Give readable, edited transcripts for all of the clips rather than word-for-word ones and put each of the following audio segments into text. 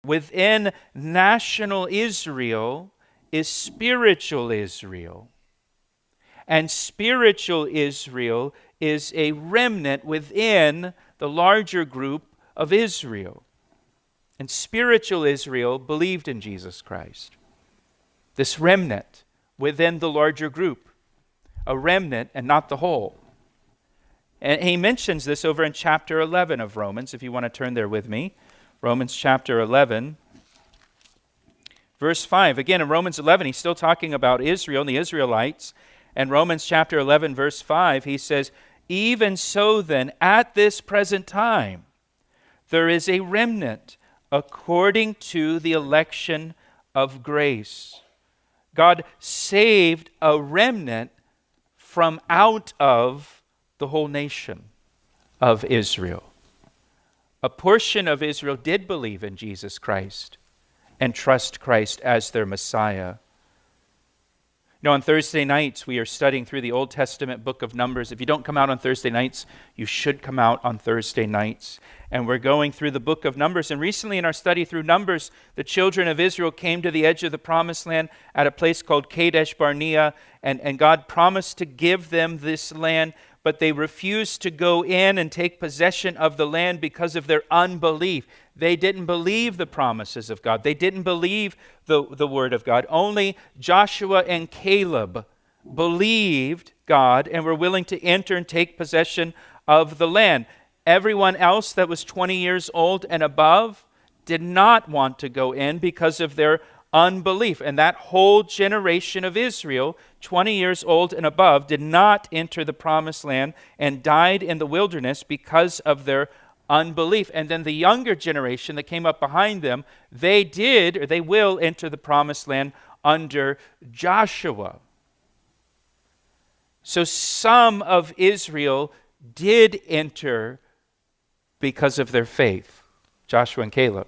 within national Israel is spiritual Israel. And spiritual Israel is a remnant within the larger group of Israel. And spiritual Israel believed in Jesus Christ. This remnant within the larger group. A remnant and not the whole. And he mentions this over in chapter 11 of Romans, if you want to turn there with me. Romans chapter 11. Verse 5. Again, in Romans 11, he's still talking about Israel and the Israelites. And Romans chapter 11, verse 5, he says, "Even so then, at this present time, there is a remnant according to the election of grace." God saved a remnant from out of the whole nation of Israel. A portion of Israel did believe in Jesus Christ and trust Christ as their Messiah. You know, on Thursday nights, we are studying through the Old Testament book of Numbers. If you don't come out on Thursday nights, you should come out on Thursday nights. And we're going through the book of Numbers. And recently in our study through Numbers, the children of Israel came to the edge of the promised land at a place called Kadesh Barnea. And God promised to give them this land, but they refused to go in and take possession of the land because of their unbelief. They didn't believe the promises of God. They didn't believe the word of God. Only Joshua and Caleb believed God and were willing to enter and take possession of the land. Everyone else that was 20 years old and above did not want to go in because of their unbelief. And that whole generation of Israel, 20 years old and above, did not enter the promised land and died in the wilderness because of their unbelief. And then the younger generation that came up behind them, they did, or they will enter the promised land under Joshua. So some of Israel did enter because of their faith, Joshua and Caleb.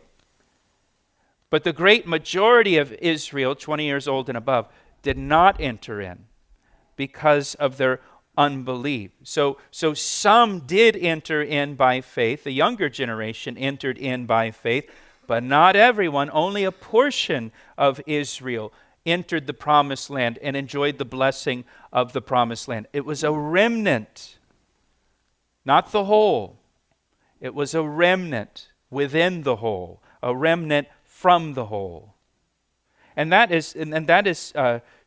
But the great majority of Israel, 20 years old and above, did not enter in because of their unbelief. So some did enter in by faith. The younger generation entered in by faith, but not everyone. Only a portion of Israel entered the promised land and enjoyed the blessing of the promised land. It was a remnant, not the whole. It was a remnant within the whole, a remnant from the whole. And that is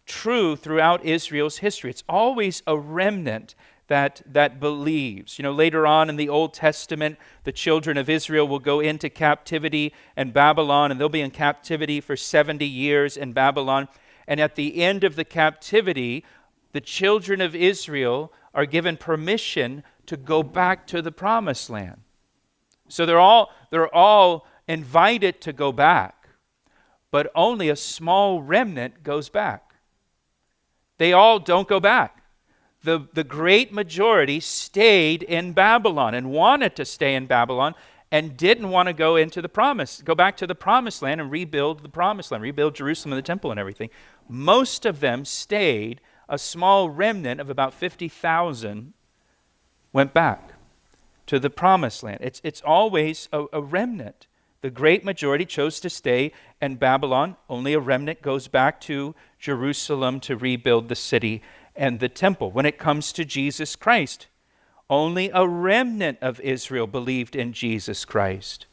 true throughout Israel's history. It's always a remnant that believes. You know, later on in the Old Testament, the children of Israel will go into captivity in Babylon, and they'll be in captivity for 70 years in Babylon. And at the end of the captivity, the children of Israel are given permission to go back to the promised land. So they're all invited to go back, but only a small remnant goes back. They all don't go back. The great majority stayed in Babylon and wanted to stay in Babylon and didn't want to go back to the promised land and rebuild the promised land, rebuild Jerusalem and the temple and everything. Most of them stayed. A small remnant of about 50,000 went back to the promised land. It's always a remnant. The great majority chose to stay in Babylon. Only a remnant goes back to Jerusalem to rebuild the city and the temple. When it comes to Jesus Christ, only a remnant of Israel believed in Jesus Christ.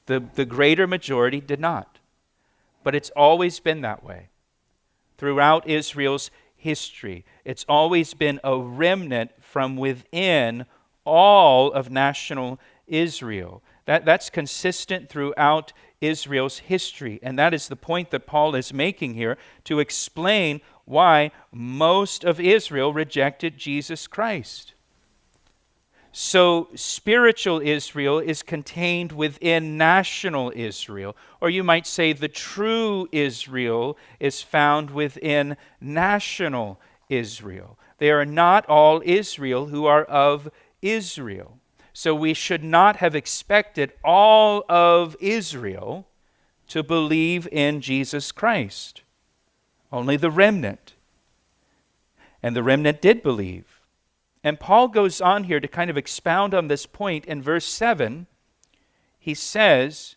The greater majority did not. But it's always been that way. Throughout Israel's history, it's always been a remnant from within all of national Israel. That's consistent throughout Israel's history. And that is the point that Paul is making here to explain why most of Israel rejected Jesus Christ. So spiritual Israel is contained within national Israel. Or you might say the true Israel is found within national Israel. They are not all Israel who are of Israel. So we should not have expected all of Israel to believe in Jesus Christ. Only the remnant. And the remnant did believe. And Paul goes on here to kind of expound on this point in verse 7. He says,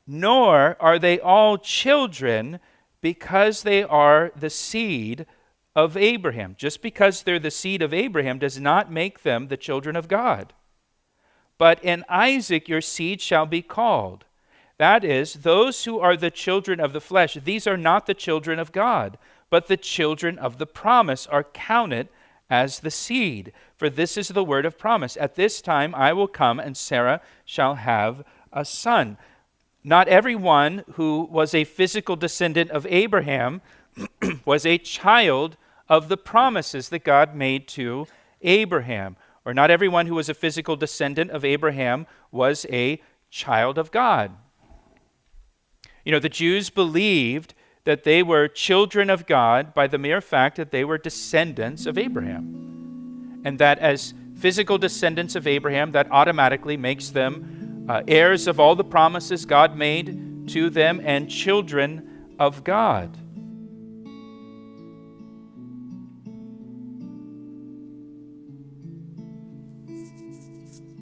nor are they all children because they are the seed of Abraham. Just because they're the seed of Abraham does not make them the children of God. But in Isaac your seed shall be called. That is, those who are the children of the flesh, these are not the children of God, but the children of the promise are counted as the seed. For this is the word of promise. At this time I will come, and Sarah shall have a son. Not everyone who was a physical descendant of Abraham was a child of the promises that God made to Abraham. Or not everyone who was a physical descendant of Abraham was a child of God. You know, the Jews believed that they were children of God by the mere fact that they were descendants of Abraham. And that as physical descendants of Abraham, that automatically makes them heirs of all the promises God made to them and children of God.